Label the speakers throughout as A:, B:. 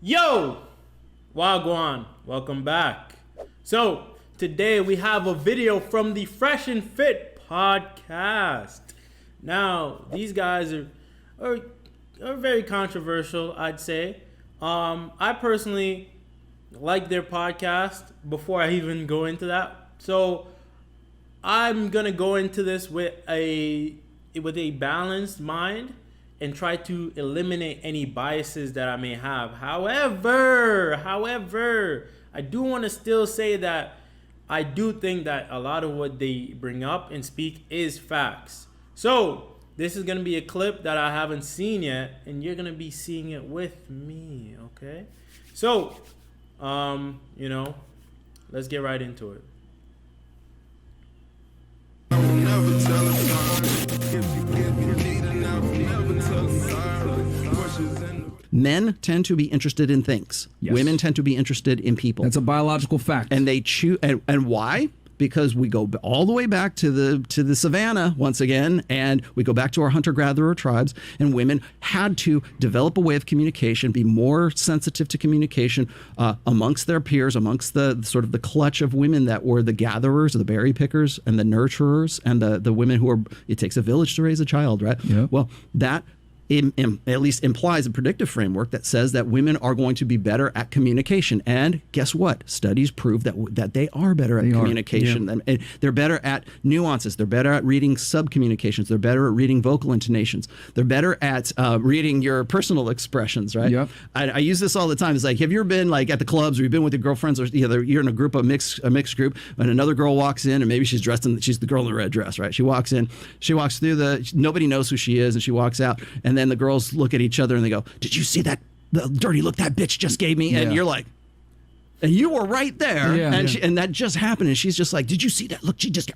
A: Yo, Wagwan, welcome back. So today we have a video from the Fresh and Fit podcast. Now these guys are very controversial, I'd say. I personally like their podcast before I even go into that. So I'm gonna go into this with a balanced mind and try to eliminate any biases that I may have. However, I do want to still say that I do think that a lot of what they bring up and speak is facts. So this is going to be a clip that I haven't seen yet, and you're going to be seeing it with me, okay? So, let's get right into it.
B: Men tend to be interested in things. Yes. Women tend to be interested in people.
C: That's a biological fact.
B: And they choose. And why? Because we go all the way back to the savannah once again, and we go back to our hunter-gatherer tribes, and women had to develop a way of communication, be more sensitive to communication amongst their peers, amongst the sort of the clutch of women that were the gatherers, the berry pickers, and the nurturers, and the women who are. It takes a village to raise a child, right? Yep. Well, that. At least implies a predictive framework that says that women are going to be better at communication. And guess what? Studies prove that they are better at communication. Yeah. And they're better at nuances. They're better at reading sub-communications. They're better at reading vocal intonations. They're better at reading your personal expressions, right? Yep. I use this all the time. It's like, have you ever been like at the clubs, or you've been with your girlfriends, or you're in a mixed group, and another girl walks in, and maybe she's the girl in the red dress, right? She walks in, she walks through nobody knows who she is, and she walks out, and then the girls look at each other and they go, "Did you see the dirty look that bitch just gave me?" And you're like, and you were right there, and that just happened, and she's just like, "Did you see that? Look, she just,"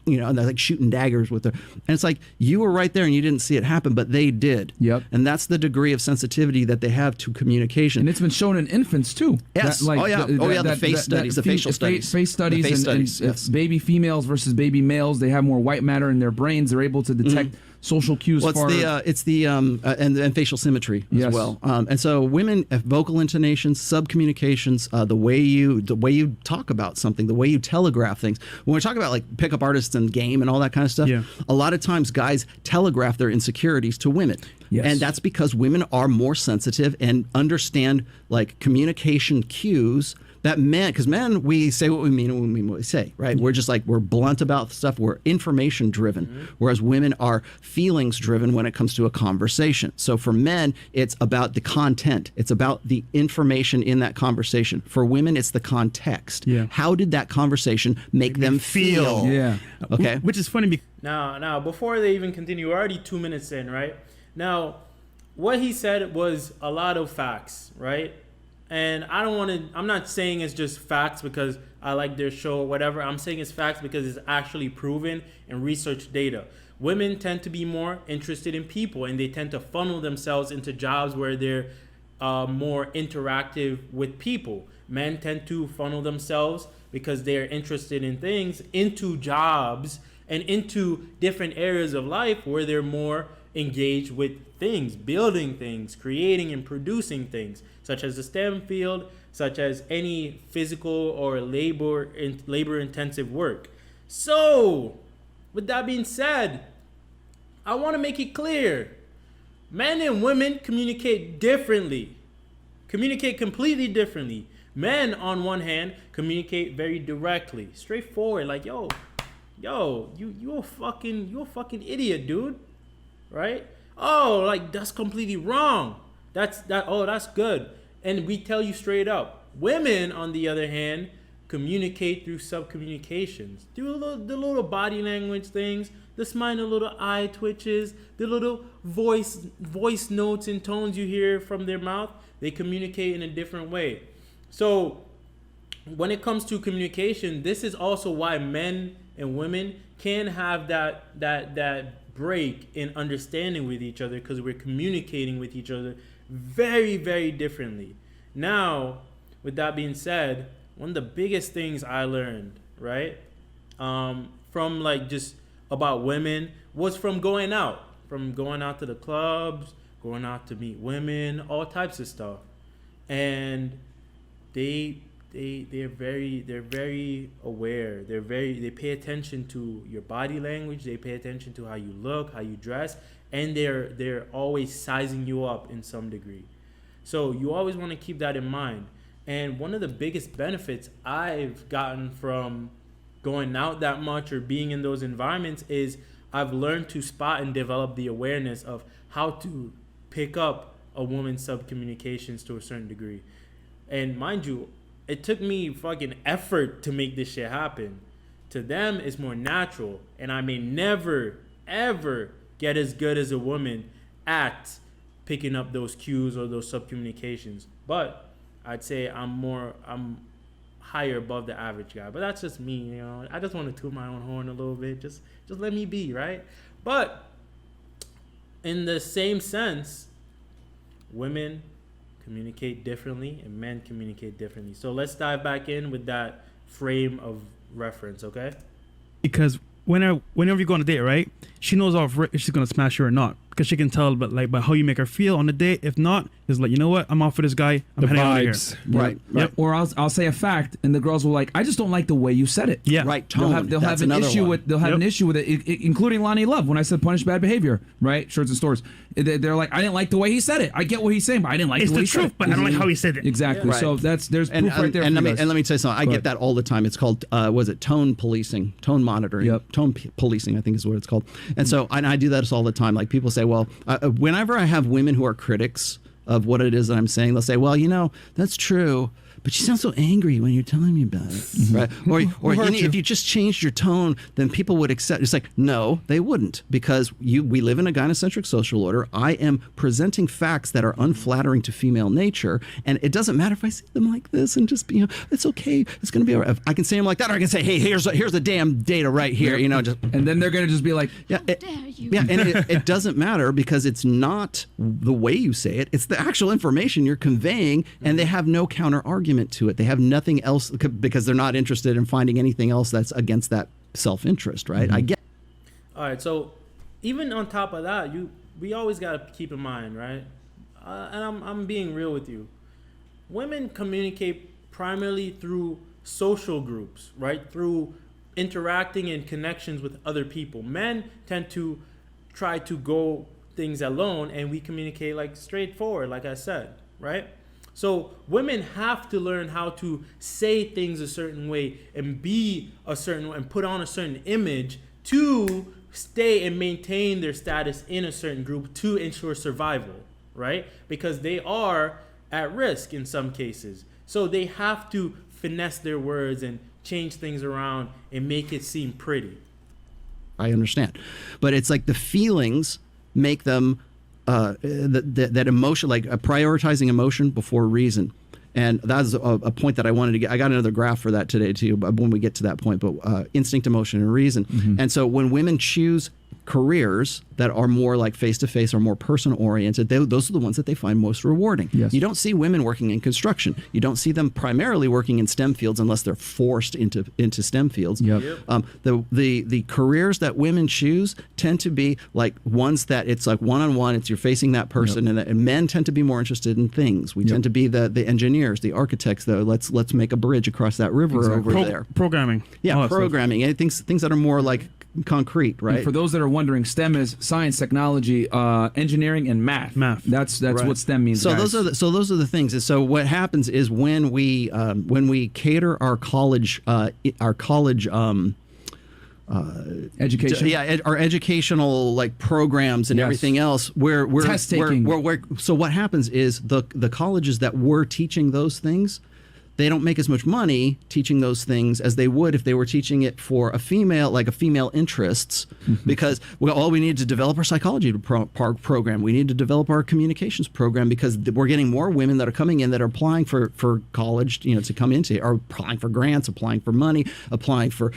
B: and they're like shooting daggers with her, and it's like you were right there and you didn't see it happen, but they did. Yep. And that's the degree of sensitivity that they have to communication,
C: and it's been shown in infants too.
B: Yes. The face studies, the facial studies,
C: face studies, and yes. Baby females versus baby males, they have more white matter in their brains. They're able to detect. Mm-hmm. Social cues.
B: Well, and facial symmetry as well. And so women, vocal intonations, sub-communications, the way you talk about something, the way you telegraph things. When we talk about like pickup artists and game and all that kind of stuff, a lot of times guys telegraph their insecurities to women. Yes. And that's because women are more sensitive and understand like communication cues that men, because men, we say what we mean and we mean what we say, right? We're just like, we're blunt about stuff. We're information driven, whereas women are feelings driven when it comes to a conversation. So for men, it's about the content. It's about the information in that conversation. For women, it's the context. Yeah. How did that conversation make them feel?
C: Yeah.
B: Okay.
A: Which is funny. Now, before they even continue, we're already 2 minutes in, right? Now, what he said was a lot of facts, right? And I'm not saying it's just facts because I like their show or whatever. I'm saying it's facts because it's actually proven and research data. Women tend to be more interested in people, and they tend to funnel themselves into jobs where they're more interactive with people. Men tend to funnel themselves because they're interested in things into jobs and into different areas of life where they're more engaged with things, building things, creating and producing things, such as the STEM field, such as any physical or labor-intensive work. So, with that being said, I want to make it clear. Men and women communicate differently. Communicate completely differently. Men, on one hand, communicate very directly, straightforward, like, yo, you a fucking idiot, dude. Right? Oh, like that's completely wrong. That's good. And we tell you straight up. Women, on the other hand, communicate through sub-communications. Do the little body language things, the smile, the little eye twitches, the little voice notes and tones you hear from their mouth. They communicate in a different way. So when it comes to communication, this is also why men and women can have that break in understanding with each other, because we're communicating with each other very, very differently. Now, with that being said, one of the biggest things I learned, right, from like just about women was from going out to the clubs, going out to meet women, all types of stuff. and they're very aware. They pay attention to your body language. They pay attention to how you look, how you dress, and they're always sizing you up in some degree. So you always want to keep that in mind. And one of the biggest benefits I've gotten from going out that much or being in those environments is I've learned to spot and develop the awareness of how to pick up a woman's sub-communications to a certain degree. And mind you, it took me fucking effort to make this shit happen. To them, it's more natural. And I may never, ever get as good as a woman at picking up those cues or those sub-communications. But I'd say I'm higher above the average guy. But that's just me, you know. I just want to toot my own horn a little bit. Just let me be, right? But in the same sense, women communicate differently and men communicate differently. So let's dive back in with that frame of reference, okay?
D: Because whenever you go on a date, right, she knows if she's gonna smash you or not, because she can tell by how you make her feel on the date. If not, it's like, you know what, I'm off for this guy. I'm heading out of here.
B: Right.
D: Yep.
C: Or I'll say a fact, and the girls will like, I just don't like the way you said it.
D: Yeah.
B: Right. Tone.
C: They'll have an issue with it, including Lonnie Love when I said punish bad behavior, right? Shirts and stores. They're like, I didn't like the way he said it. I get what he's saying, but I didn't like
D: It's
C: the way
D: the
C: he said
D: truth,
C: it.
D: but I don't like how he said it.
C: Exactly.
B: Yeah.
C: So
B: Right.
C: there's proof right there.
B: And
C: for
B: let
C: you guys.
B: me tell you something. I
C: Go
B: get
C: ahead.
B: that all the time. It's called tone policing, tone monitoring,
C: Yep.
B: policing, I think is what it's called. And so I do that all the time. Like people say, well, whenever I have women who are critics of what it is that I'm saying, they'll say, well, you know, that's true, but you sound so angry when you're telling me about it, right? Or if you just changed your tone, then people would accept. It's like, no, they wouldn't, because we live in a gynocentric social order. I am presenting facts that are unflattering to female nature, and it doesn't matter if I say them like this and just, you know, it's okay, it's going to be all right. I can say them like that, or I can say, hey, here's the damn data right here, you know, just.
C: And then they're gonna just be like,
B: Yeah, and it doesn't matter, because it's not the way you say it. It's the actual information you're conveying, and they have no counter argument to it. They have nothing else, because they're not interested in finding anything else that's against that self-interest, right? I get.
A: All right, so even on top of that, we always got to keep in mind, right? And I'm being real with you. Women communicate primarily through social groups, right? Through interacting and connections with other people. Men tend to try to go things alone, and we communicate like straightforward, like I said, right? So women have to learn how to say things a certain way and be a certain way and put on a certain image to stay and maintain their status in a certain group to ensure survival, right? Because they are at risk in some cases. So they have to finesse their words and change things around and make it seem pretty.
B: I understand, but it's like the feelings make them that emotion, like prioritizing emotion before reason. And that's a point that I wanted to get. I got another graph for that today too, but when we get to that point, but instinct, emotion, and reason. And so when women choose careers that are more like face-to-face or more person-oriented, those are the ones that they find most rewarding.
C: Yes.
B: You don't see women working in construction. You don't see them primarily working in STEM fields unless they're forced into STEM fields.
C: Yep.
B: The careers that women choose tend to be like ones that it's like one-on-one, it's you're facing that person, and men tend to be more interested in things. We tend to be the engineers, the architects, though. Let's make a bridge across that river over there.
D: Programming.
B: Yeah, programming. And things that are more like concrete, right?
C: And for those that are wondering, STEM is science, technology, engineering, and math. That's
B: Right.
C: what STEM means.
B: So
C: guys.
B: those are the things. And so what happens is when we cater our college
C: education.
B: our educational like programs and
C: Yes.
B: everything else, we're
C: Test taking.
B: so what happens is the colleges that were teaching those things, they don't make as much money teaching those things as they would if they were teaching it for a female interests, because we need to develop our psychology program. We need to develop our communications program, because we're getting more women that are coming in that are applying for college, to come into, or applying for grants, applying for money, applying for,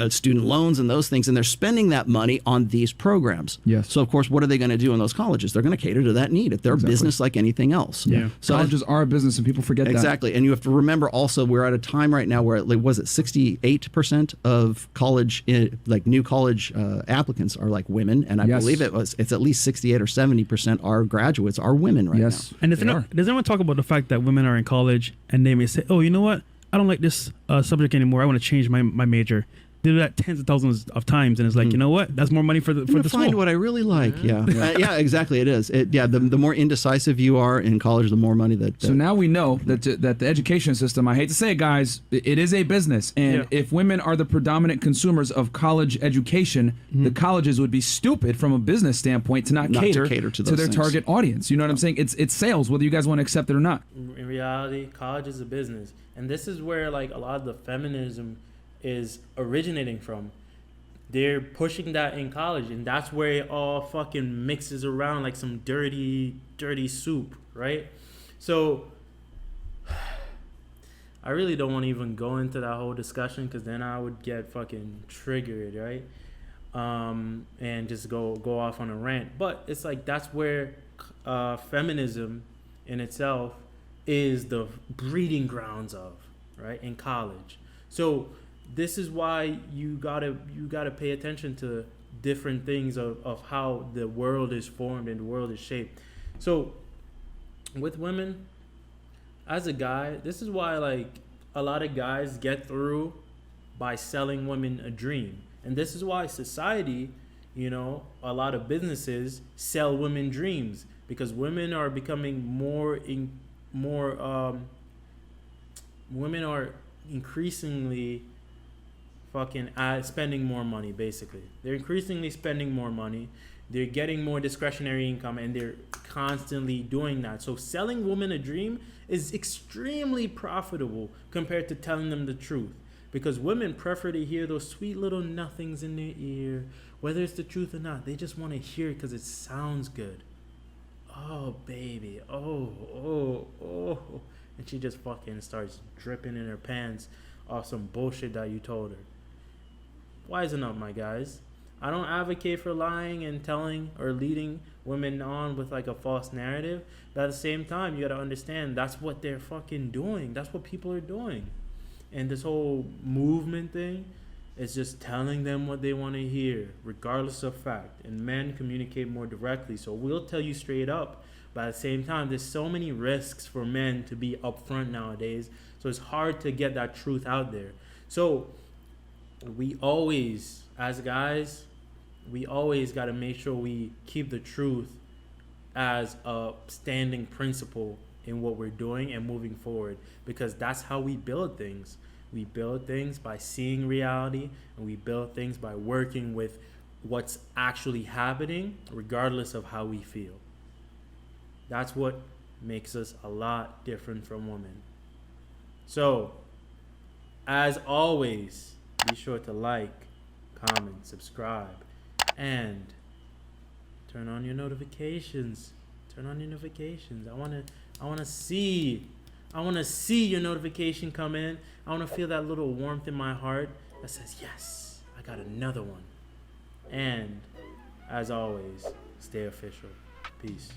B: student loans and those things. And they're spending that money on these programs.
C: Yes.
B: So of course, what are they going to do in those colleges? They're going to cater to that need. If they're a business like anything else.
D: Yeah.
B: So
C: Colleges are a business, and people forget that.
B: exactly. And you have to remember also we're at a time right now where, like, was it 68% of college, like new college applicants are like women, and I
C: Yes.
B: believe it's at least 68 or 70% are graduates are women right
C: Yes.
B: now.
D: And
C: They are.
D: does anyone talk about the fact that women are in college and they may say, "Oh, you know what? I don't like this subject anymore. I want to change my major." They do that tens of thousands of times, and it's like, you know what? That's more money for the
B: I'm gonna
D: the
B: find
D: school.
B: what I really like. Yeah, yeah, exactly. It is. The more indecisive you are in college, the more money that.
C: So now we know that the education system, I hate to say it, guys, it is a business. And
D: Yeah.
C: if women are the predominant consumers of college education, the colleges would be stupid from a business standpoint to not cater
B: to those
C: their
B: things.
C: target audience. You know what I'm saying? It's sales, whether you guys want to accept it or not.
A: In reality, college is a business, and this is where like a lot of the feminism is originating from. They're pushing that in college, and that's where it all fucking mixes around like some dirty soup, right? So I really don't want to even go into that whole discussion, because then I would get fucking triggered, right? And just go off on a rant. But it's like that's where feminism in itself is the breeding grounds of, right, in college. So this is why you gotta pay attention to different things of how the world is formed and the world is shaped. So with women, as a guy, this is why like a lot of guys get through by selling women a dream. And this is why society, you know, a lot of businesses sell women dreams, because women are becoming women are increasingly spending more money. Basically, they're increasingly spending more money, they're getting more discretionary income, and they're constantly doing that. So selling women a dream is extremely profitable compared to telling them the truth, because women prefer to hear those sweet little nothings in their ear, whether it's the truth or not. They just want to hear it because it sounds good. Oh baby, oh, and she just fucking starts dripping in her pants off some bullshit that you told her. Wisen up, my guys. I don't advocate for lying and telling or leading women on with like a false narrative, but at the same time, you gotta understand that's what they're fucking doing. That's what people are doing. And this whole movement thing is just telling them what they want to hear, regardless of fact. And men communicate more directly, so we'll tell you straight up. But at the same time, there's so many risks for men to be upfront nowadays, so it's hard to get that truth out there. So we always, as guys, we always got to make sure we keep the truth as a standing principle in what we're doing and moving forward, because that's how we build things. We build things by seeing reality, and we build things by working with what's actually happening, regardless of how we feel. That's what makes us a lot different from women. So, as always, be sure to like, comment, subscribe, and turn on your notifications. Turn on your notifications. I wanna see your notification come in. I wanna feel that little warmth in my heart that says, yes, I got another one. And as always, stay official. Peace.